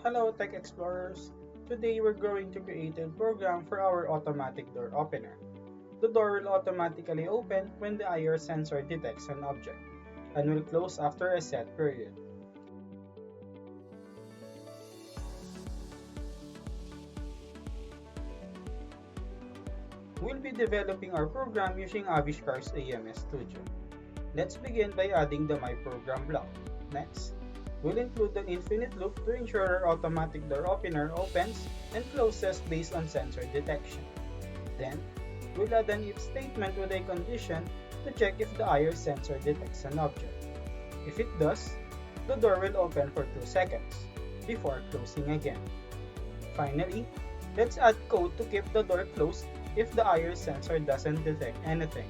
Hello Tech Explorers! Today we're going to create a program for our automatic door opener. The door will automatically open when the IR sensor detects an object, and will close after a set period. We'll be developing our program using Aviscar's AMS Studio. Let's begin by adding the My Program block. Next, we'll include an infinite loop to ensure our automatic door opener opens and closes based on sensor detection. Then, we'll add an if statement with a condition to check if the IR sensor detects an object. If it does, the door will open for 2 seconds before closing again. Finally, let's add code to keep the door closed if the IR sensor doesn't detect anything.